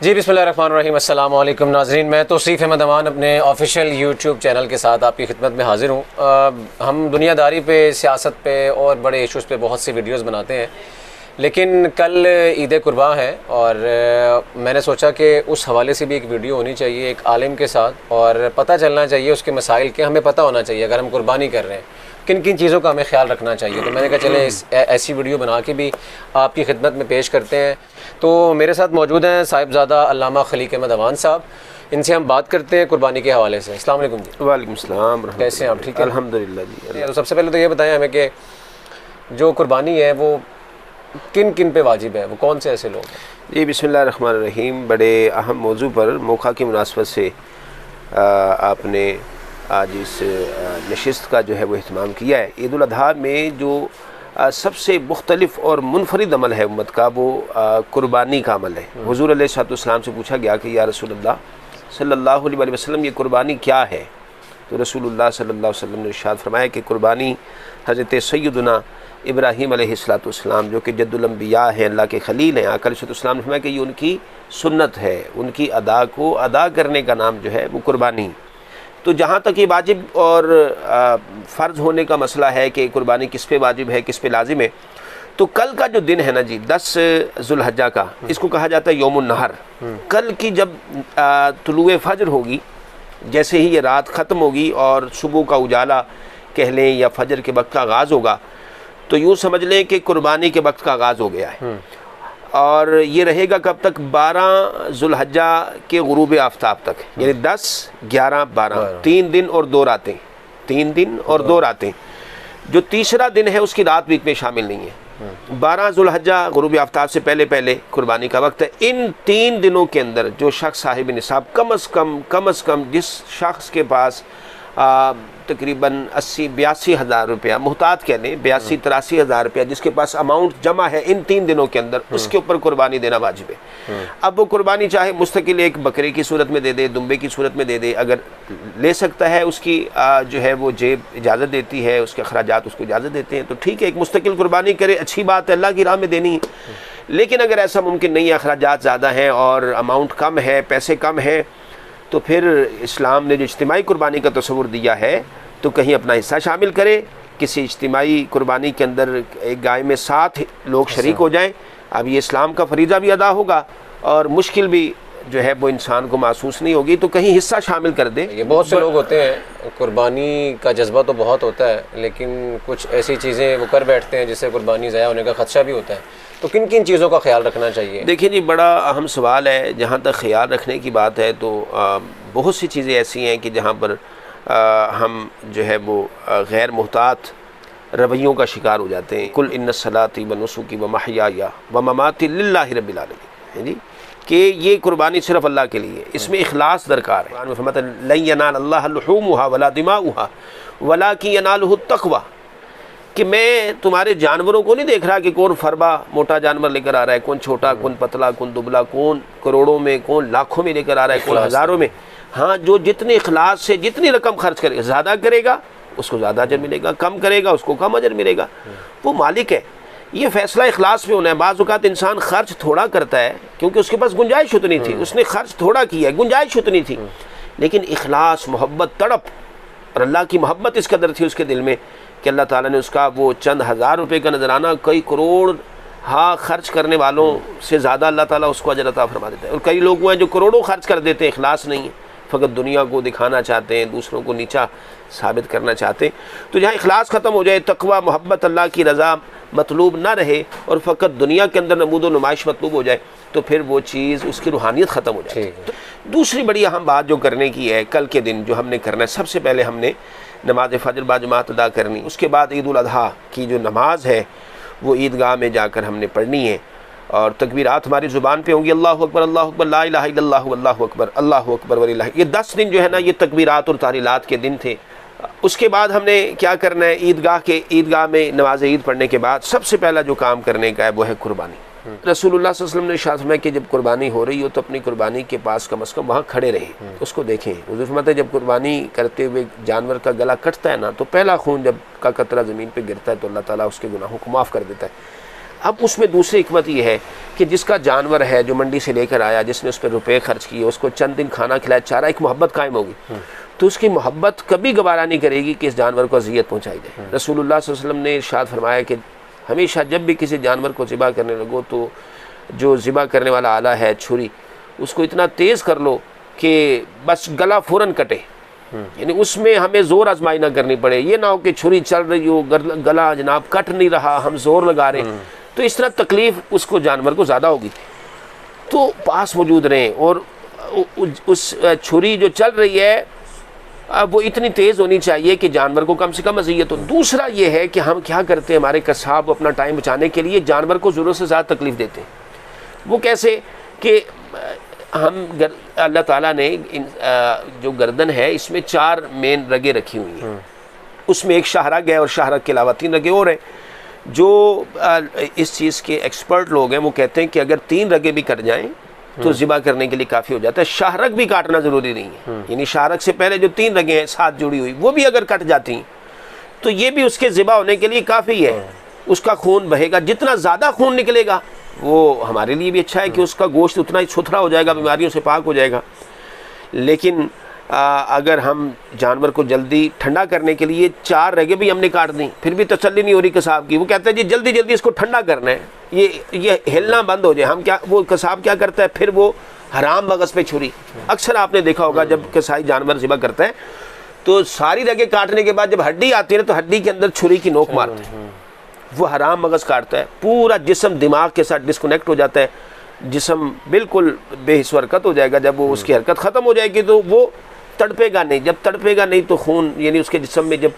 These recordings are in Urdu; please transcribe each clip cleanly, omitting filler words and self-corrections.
جی بسم اللہ الرحمن الرحیم، السلام علیکم ناظرین، میں توصیف احمد امان اپنے آفیشیل یوٹیوب چینل کے ساتھ آپ کی خدمت میں حاضر ہوں۔ ہم دنیا داری پہ، سیاست پہ اور بڑے ایشوز پہ بہت سی ویڈیوز بناتے ہیں، لیکن کل عید قرباں ہے اور میں نے سوچا کہ اس حوالے سے بھی ایک ویڈیو ہونی چاہیے ایک عالم کے ساتھ، اور پتہ چلنا چاہیے اس کے مسائل کے، ہمیں پتہ ہونا چاہیے اگر ہم قربانی کر رہے ہیں کن کن چیزوں کا ہمیں خیال رکھنا چاہیے۔ تو میں نے کہا چلے ایسی ویڈیو بنا کے بھی آپ کی خدمت میں پیش کرتے ہیں۔ تو میرے ساتھ موجود ہیں صاحبزادہ علامہ خلیق احمد امان صاحب، ان سے ہم بات کرتے ہیں قربانی کے حوالے سے۔ السلام علیکم جی۔ وعلیکم السلام، کیسے ہیں آپ؟ ٹھیک ہے الحمدللہ جی۔ تو سب سے پہلے تو یہ بتائیں ہمیں کہ جو قربانی ہے وہ کن کن پہ واجب ہے، وہ کون سے ایسے لوگ ہیں؟ جی بسم اللہ الرحمن الرحیم، بڑے اہم موضوع پر موقع کی مناسبت سے آپ نے آج اس نشست کا جو ہے وہ اہتمام کیا ہے۔ عید الاضحیٰ میں جو سب سے مختلف اور منفرد عمل ہے امت کا، وہ قربانی کا عمل ہے۔ حضور علیہ الصلوۃ والسلام سے پوچھا گیا کہ یا رسول اللہ صلی اللہ علیہ وسلم، یہ قربانی کیا ہے؟ تو رسول اللہ صلی اللہ علیہ وسلم نے ارشاد فرمایا کہ قربانی حضرت سیدنا ابراہیم علیہ الصلوۃ والسلام، جو کہ جد الانبیاء ہیں، اللہ کے خلیل ہیں، آقا علیہ الصلوۃ والسلام نے فرمایا کہ یہ ان کی سنت ہے، ان کی ادا کو ادا کرنے کا نام جو ہے وہ قربانی۔ تو جہاں تک یہ واجب اور فرض ہونے کا مسئلہ ہے کہ قربانی کس پہ واجب ہے، کس پہ لازم ہے، تو کل کا جو دن ہے نا جی، 10 ذوالحجہ کا، اس کو کہا جاتا ہے یوم النحر۔ کل کی جب طلوع فجر ہوگی، جیسے ہی یہ رات ختم ہوگی اور صبح کا اجالا کہہ لیں یا فجر کے وقت کا آغاز ہوگا، تو یوں سمجھ لیں کہ قربانی کے وقت کا آغاز ہو گیا ہے، اور یہ رہے گا کب تک؟ 12 ذوالحجہ کے غروب آفتاب تک، یعنی 10، 11، 12، 3 دن اور 2 راتیں، 3 دن اور 2 راتیں۔ جو تیسرا دن ہے اس کی رات بھی میں شامل نہیں ہے۔ 12 ذوالحجہ غروب آفتاب سے پہلے پہلے قربانی کا وقت ہے۔ ان 3 دنوں کے اندر جو شخص صاحب نصاب، کم از کم جس شخص کے پاس تقریباً 80-82 ہزار روپیہ، محتاط کہہ لیں 82-83 ہزار روپیہ جس کے پاس اماؤنٹ جمع ہے ان 3 دنوں کے اندر، اس کے اوپر قربانی دینا واجب ہے۔ اب وہ قربانی چاہے مستقل ایک بکرے کی صورت میں دے دے، دمبے کی صورت میں دے دے، اگر لے سکتا ہے، اس کی جو ہے وہ جیب اجازت دیتی ہے، اس کے اخراجات اس کو اجازت دیتے ہیں، تو ٹھیک ہے، ایک مستقل قربانی کرے، اچھی بات ہے، اللہ کی راہ میں دینی ہے۔ لیکن اگر ایسا ممکن نہیں ہے، اخراجات زیادہ ہیں اور اماؤنٹ کم ہے، پیسے کم ہیں، تو پھر اسلام نے جو اجتماعی قربانی کا تصور دیا ہے تو کہیں اپنا حصہ شامل کرے، کسی اجتماعی قربانی کے اندر ایک گائے میں 7 لوگ شریک ہو جائیں۔ اب یہ اسلام کا فریضہ بھی ادا ہوگا اور مشکل بھی جو ہے وہ انسان کو محسوس نہیں ہوگی، تو کہیں حصہ شامل کر دے۔ یہ بہت سے لوگ ہوتے ہیں، قربانی کا جذبہ تو بہت ہوتا ہے، لیکن کچھ ایسی چیزیں وہ کر بیٹھتے ہیں جس سے قربانی ضائع ہونے کا خدشہ بھی ہوتا ہے۔ تو کن کن چیزوں کا خیال رکھنا چاہیے؟ دیکھیں جی، بڑا اہم سوال ہے۔ جہاں تک خیال رکھنے کی بات ہے تو بہت سی چیزیں ایسی ہیں کہ جہاں پر ہم جو ہے وہ غیر محتاط رویوں کا شکار ہو جاتے ہیں۔ کل ان صلاتی و نسکی و محیای و مماتی للہ رب العالمین، جی، کہ یہ قربانی صرف اللہ کے لیے، اس میں اخلاص درکار ہے۔ قرآن میں فرماتا ہے لن ینال اللہ لحومها ولا دماؤها ولکن ینالہ التقوی، کہ میں تمہارے جانوروں کو نہیں دیکھ رہا کہ کون فربا موٹا جانور لے کر آ رہا ہے، کون چھوٹا، کون پتلا، کون دبلا، کون کروڑوں میں، کون لاکھوں میں لے کر آ رہا ہے، کون ہزاروں میں۔ ہاں، جو جتنے اخلاص سے جتنی رقم خرچ کرے گا، زیادہ کرے گا اس کو زیادہ اجر ملے گا، کم کرے گا اس کو کم اجر ملے گا۔ وہ مالک ہے، یہ فیصلہ اخلاص میں ہونا ہے۔ بعض اوقات انسان خرچ تھوڑا کرتا ہے کیونکہ اس کے پاس گنجائش اتنی تھی، اس نے خرچ تھوڑا کیا ہے، گنجائش اتنی تھی، لیکن اخلاص، محبت، تڑپ اور اللہ کی محبت اس قدر تھی اس کے دل میں کہ اللہ تعالیٰ نے اس کا وہ چند ہزار روپے کا نذرانہ کئی کروڑ خرچ کرنے والوں سے زیادہ اللہ تعالیٰ اس کو اجر عطا فرما دیتا ہے۔ اور کئی لوگ ہیں جو کروڑوں خرچ کر دیتے ہیں، اخلاص نہیں ہے، فقط دنیا کو دکھانا چاہتے ہیں، دوسروں کو نیچا ثابت کرنا چاہتے ہیں۔ تو جہاں اخلاص ختم ہو جائے، تقوی، محبت، اللہ کی رضا مطلوب نہ رہے اور فقط دنیا کے اندر نمود و نمائش مطلوب ہو جائے، تو پھر وہ چیز، اس کی روحانیت ختم ہو جائے۔ دوسری بڑی اہم بات جو کرنے کی ہے کل کے دن، جو ہم نے کرنا ہے، سب سے پہلے ہم نے نماز فجر با جماعت ادا کرنی، اس کے بعد عید الاضحیٰ کی جو نماز ہے وہ عیدگاہ میں جا کر ہم نے پڑھنی ہے، اور تکبیرات ہماری زبان پہ ہوں گی، اللہ اکبر، اللہ اکبر، لا الہ الا اللہ، اللہ اکبر، اللہ اکبر وللہ۔ یہ 10 دن جو ہے نا، یہ تکبیرات اور تحلیلات کے دن تھے۔ اس کے بعد ہم نے کیا کرنا ہے؟ عیدگاہ میں نماز عید پڑھنے کے بعد سب سے پہلا جو کام کرنے کا ہے وہ ہے قربانی۔ رسول اللہ صلی اللہ علیہ وسلم نے ارشاد فرمایا کہ جب قربانی ہو رہی ہو تو اپنی قربانی کے پاس کم از کم وہاں کھڑے رہیں، اس کو دیکھیں۔ حضور فرماتے ہیں جب قربانی کرتے ہوئے جانور کا گلا کٹتا ہے نا، تو پہلا خون جب کا قطرہ زمین پہ گرتا ہے تو اللہ تعالیٰ اس کے گناہوں کو معاف کر دیتا ہے۔ اب اس میں دوسری حکمت یہ ہے کہ جس کا جانور ہے جو منڈی سے لے کر آیا، جس نے اس پہ روپے خرچ کیے، اس کو چند دن کھانا کھلایا، چارہ، ایک محبت قائم ہوگی، تو اس کی محبت کبھی گوارا نہیں کرے گی کہ اس جانور کو اذیت پہنچائی جائے۔ رسول اللہ صلی اللہ علیہ وسلم نے ارشاد فرمایا کہ ہمیشہ جب بھی کسی جانور کو ذبح کرنے لگو تو جو ذبح کرنے والا آلہ ہے چھری، اس کو اتنا تیز کر لو کہ بس گلا فوراً کٹے، یعنی اس میں ہمیں زور آزمائی نہ کرنی پڑے، یہ نہ ہو کہ چھری چل رہی ہو، گلا جناب کٹ نہیں رہا، ہم زور لگا رہے ہیں، تو اس طرح تکلیف اس کو جانور کو زیادہ ہوگی۔ تو پاس موجود رہیں، اور اس چھری جو چل رہی ہے اب وہ اتنی تیز ہونی چاہیے کہ جانور کو کم سے کم اذیت ہو۔ دوسرا یہ ہے کہ ہم کیا کرتے ہیں، ہمارے قصاب اپنا ٹائم بچانے کے لیے جانور کو ضرورت سے زیادہ تکلیف دیتے ہیں۔ وہ کیسے کہ ہم اللہ تعالیٰ نے جو گردن ہے اس میں 4 مین رگیں رکھی ہوئی ہیں، اس میں ایک شاہرگ ہے اور شاہرگ کے علاوہ 3 رگیں اور ہیں۔ جو اس چیز کے ایکسپرٹ لوگ ہیں وہ کہتے ہیں کہ اگر 3 رگیں بھی کٹ جائیں تو ذبح کرنے کے لیے کافی ہو جاتا ہے، شاہرگ بھی کاٹنا ضروری نہیں ہے، یعنی شاہرگ سے پہلے جو 3 رگیں ہیں ساتھ جڑی ہوئی وہ بھی اگر کٹ جاتی ہیں تو یہ بھی اس کے ذبح ہونے کے لیے کافی ہے، اس کا خون بہے گا، جتنا زیادہ خون نکلے گا وہ ہمارے لیے بھی اچھا ہے کہ اس کا گوشت اتنا ہی ستھرا ہو جائے گا، بیماریوں سے پاک ہو جائے گا۔ لیکن اگر ہم جانور کو جلدی ٹھنڈا کرنے کے لیے 4 رگیں بھی ہم نے کاٹ دیں پھر بھی تسلی نہیں ہو رہی قصاب کی، وہ کہتا ہے جی جلدی جلدی اس کو ٹھنڈا کرنا ہے، یہ ہلنا بند ہو جائے، ہم کیا، وہ قصاب کیا کرتا ہے پھر وہ حرام مغز پہ چھری، اکثر آپ نے دیکھا ہوگا جب قصائی جانور ذبح کرتا ہے تو ساری رگیں کاٹنے کے بعد جب ہڈی آتی ہے نا تو ہڈی کے اندر چھری کی نوک مارتے ہیں، وہ حرام مغز کاٹتا ہے، پورا جسم دماغ کے ساتھ ڈسکنیکٹ ہو جاتا ہے، جسم بالکل بے حس و حرکت ہو جائے گا، جب وہ اس کی حرکت ختم ہو جائے گی تو وہ تڑپے گا نہیں، جب تڑپے گا نہیں تو خون، یعنی اس کے جسم میں جب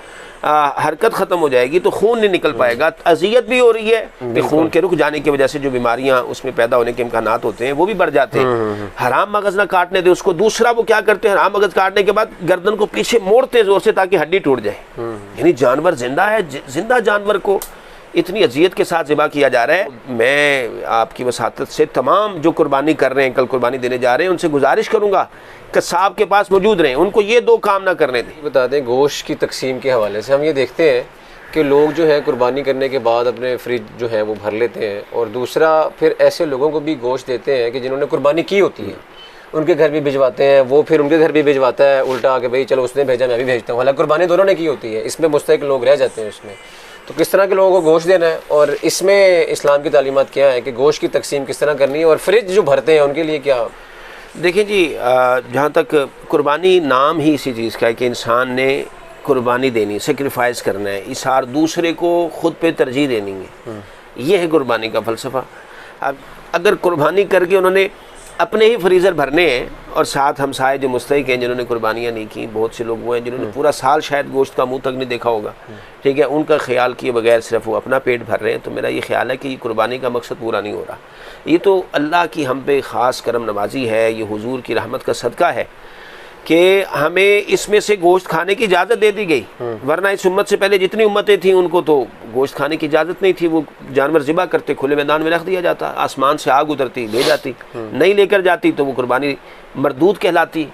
حرکت ختم ہو جائے گی تو خون نہیں نکل پائے گا، اذیت بھی ہو رہی ہے کہ خون کے رک جانے کی وجہ سے جو بیماریاں اس میں پیدا ہونے کے امکانات ہوتے ہیں وہ بھی بڑھ جاتے ہیں۔ حرام مغز نہ کاٹنے دے اس کو۔ دوسرا وہ کیا کرتے ہیں، حرام مغز کاٹنے کے بعد گردن کو پیچھے موڑتے زور سے تاکہ ہڈی ٹوٹ جائے، یعنی جانور زندہ ہے، زندہ جانور کو اتنی اذیت کے ساتھ ذبح کیا جا رہا ہے۔ میں آپ کی وساطت سے تمام جو قربانی کر رہے ہیں، کل قربانی دینے جا رہے ہیں، ان سے گزارش کروں گا قصاب کے پاس موجود رہیں، ان کو یہ 2 کام نہ کرنے دیں۔ بتا دیں گوشت کی تقسیم کے حوالے سے ہم یہ دیکھتے ہیں کہ لوگ جو ہے قربانی کرنے کے بعد اپنے فریج جو ہے وہ بھر لیتے ہیں، اور دوسرا پھر ایسے لوگوں کو بھی گوشت دیتے ہیں کہ جنہوں نے قربانی کی ہوتی ہے، ان کے گھر بھی بھجواتے ہیں، وہ پھر ان کے گھر بھی بھجواتا ہے الٹا کہ بھئی چلو اس نے بھیجا میں بھی بھیجتا ہوں، حالانکہ قربانی دونوں نے کی ہوتی ہے، اس میں مستحق لوگ رہ جاتے ہیں اس میں۔ تو کس طرح کے لوگوں کو گوشت دینا ہے، اور اس میں اسلام کی تعلیمات کیا ہے کہ گوشت کی تقسیم کس طرح کرنی ہے، اور فریج جو بھرتے ہیں ان کے لیے کیا؟ دیکھیں جی، جہاں تک قربانی نام ہی اسی چیز کا ہے کہ انسان نے قربانی دینی، سیکریفائز کرنا ہے، اظہار دوسرے کو خود پہ ترجیح دینی ہے، یہ ہے قربانی کا فلسفہ۔ اب اگر قربانی کر کے انہوں نے اپنے ہی فریزر بھرنے ہیں، اور ساتھ ہمسائے جو مستحق ہیں جنہوں نے قربانیاں نہیں کی، بہت سے لوگ وہ ہیں جنہوں نے پورا سال شاید گوشت کا منہ تک نہیں دیکھا ہوگا، ٹھیک ہے، ان کا خیال کیے بغیر صرف وہ اپنا پیٹ بھر رہے ہیں، تو میرا یہ خیال ہے کہ یہ قربانی کا مقصد پورا نہیں ہو رہا۔ یہ تو اللہ کی ہم پہ خاص کرم نوازی ہے، یہ حضور کی رحمت کا صدقہ ہے کہ ہمیں اس میں سے گوشت کھانے کی اجازت دے دی گئی، ورنہ اس امت سے پہلے جتنی امتیں تھیں ان کو تو گوشت کھانے کی اجازت نہیں تھی، وہ جانور ذبح کرتے، کھلے میدان میں رکھ دیا جاتا، آسمان سے آگ اترتی لے جاتی، نہیں لے کر جاتی تو وہ قربانی مردود کہلاتی،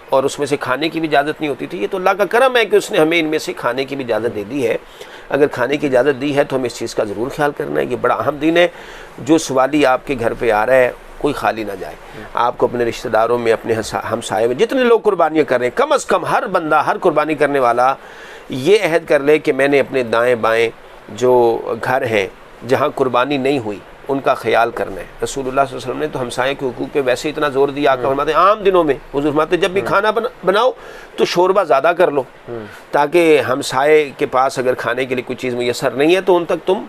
اور اس میں سے کھانے کی بھی اجازت نہیں ہوتی تھی۔ یہ تو اللہ کا کرم ہے کہ اس نے ہمیں ان میں سے کھانے کی بھی اجازت دے دی ہے۔ اگر کھانے کی اجازت دی ہے تو ہمیں اس چیز کا ضرور خیال کرنا ہے، یہ بڑا اہم دن ہے۔ جو سوالی آپ کے گھر پہ آ رہا ہے کوئی خالی نہ جائے، آپ کو اپنے رشتہ داروں میں، اپنے ہمسائے میں جتنے لوگ قربانیاں کر رہے ہیں، کم از کم ہر بندہ، ہر قربانی کرنے والا یہ عہد کر لے کہ میں نے اپنے دائیں بائیں جو گھر ہیں جہاں قربانی نہیں ہوئی ان کا خیال کرنا ہے۔ رسول اللہ صلی اللہ علیہ وسلم نے تو ہمسائے کے حقوق پہ ویسے اتنا زور دیا، آقا فرماتے ہیں عام دنوں میں، حضور فرماتے ہیں جب بھی کھانا بناؤ تو شوربہ زیادہ کر لو، تاکہ ہمسائے کے پاس اگر کھانے کے لیے کوئی چیز میسر نہیں ہے تو ان تک تم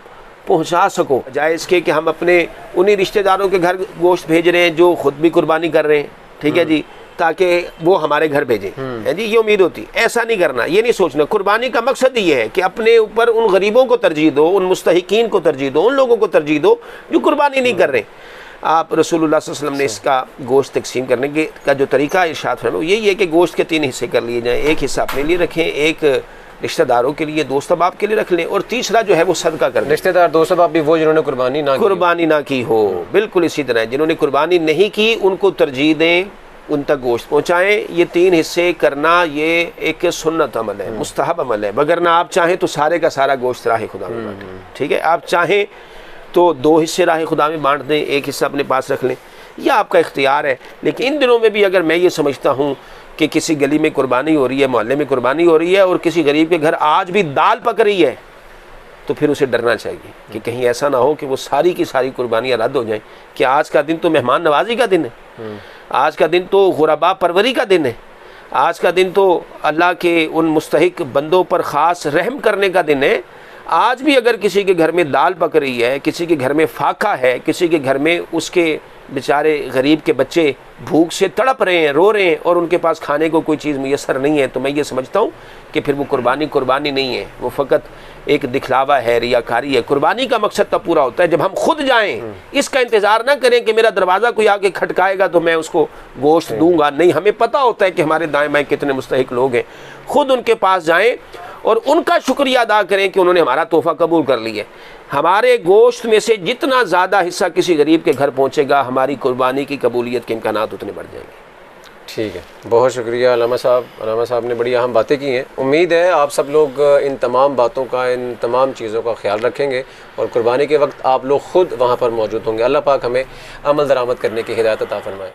پہنچا سکو، جائے اس کے کہ ہم اپنے انہی رشتہ داروں کے گھر گوشت بھیج رہے ہیں جو خود بھی قربانی کر رہے ہیں، ٹھیک ہے جی، تاکہ وہ ہمارے گھر بھیجیں جی، یہ امید ہوتی۔ ایسا نہیں کرنا، یہ نہیں سوچنا۔ قربانی کا مقصد یہ ہے کہ اپنے اوپر ان غریبوں کو ترجیح دو، ان مستحقین کو ترجیح دو، ان لوگوں کو ترجیح دو جو قربانی نہیں کر رہے۔ آپ رسول اللہ صلی اللہ علیہ وسلم نے اس کا گوشت تقسیم کرنے کا جو طریقہ ارشاد فرمایا یہی ہے کہ گوشت کے 3 حصے کر لیے جائیں، ایک حصہ اپنے لیے رکھیں، ایک رشتہ داروں کے لیے، دوست احباب کے لیے رکھ لیں، اور تیسرا جو ہے وہ صدقہ کر دیں۔ رشتہ دار دوست احباب بھی وہ جنہوں نے قربانی نہ کی ہو، بالکل اسی طرح جنہوں نے قربانی نہیں کی ان کو ترجیح دیں، ان تک گوشت پہنچائیں۔ یہ 3 حصے کرنا یہ ایک سنت عمل ہے، مستحب عمل ہے، مگر نہ آپ چاہیں تو سارے کا سارا گوشت راہ خدا میں بانٹیں، ٹھیک ہے، آپ چاہیں تو 2 حصے راہ خدا میں بانٹ دیں، 1 حصہ اپنے پاس رکھ لیں، یہ آپ کا اختیار ہے۔ لیکن ان دنوں میں بھی اگر میں یہ سمجھتا ہوں کہ کسی گلی میں قربانی ہو رہی ہے، محلے میں قربانی ہو رہی ہے اور کسی غریب کے گھر آج بھی دال پک رہی ہے، تو پھر اسے ڈرنا چاہیے کہ کہیں ایسا نہ ہو کہ وہ ساری کی ساری قربانیاں رد ہو جائیں، کہ آج کا دن تو مہمان نوازی کا دن ہے، آج کا دن تو غربا پروری کا دن ہے، آج کا دن تو اللہ کے ان مستحق بندوں پر خاص رحم کرنے کا دن ہے۔ آج بھی اگر کسی کے گھر میں دال پک رہی ہے، کسی کے گھر میں فاقہ ہے، کسی کے گھر میں اس کے بیچارے غریب کے بچے بھوک سے تڑپ رہے ہیں، رو رہے ہیں اور ان کے پاس کھانے کو کوئی چیز میسر نہیں ہے، تو میں یہ سمجھتا ہوں کہ پھر وہ قربانی نہیں ہے، وہ فقط ایک دکھلاوا ہے، ریاکاری ہے۔ قربانی کا مقصد تب پورا ہوتا ہے جب ہم خود جائیں، اس کا انتظار نہ کریں کہ میرا دروازہ کوئی آ کے کھٹکائے گا تو میں اس کو گوشت دوں گا، نہیں، ہمیں پتہ ہوتا ہے کہ ہمارے دائیں بائیں کتنے مستحق لوگ ہیں، خود ان کے پاس جائیں اور ان کا شکریہ ادا کریں کہ انہوں نے ہمارا تحفہ قبول کر لیا۔ ہمارے گوشت میں سے جتنا زیادہ حصہ کسی غریب کے گھر پہنچے گا، ہماری قربانی کی قبولیت کے امکانات اتنے بڑھ جائیں گے۔ ٹھیک ہے، بہت شکریہ علامہ صاحب نے بڑی اہم باتیں کی ہیں۔ امید ہے آپ سب لوگ ان تمام باتوں کا، ان تمام چیزوں کا خیال رکھیں گے اور قربانی کے وقت آپ لوگ خود وہاں پر موجود ہوں گے۔ اللہ پاک ہمیں عمل درآمد کرنے کی ہدایت عطا فرمائے۔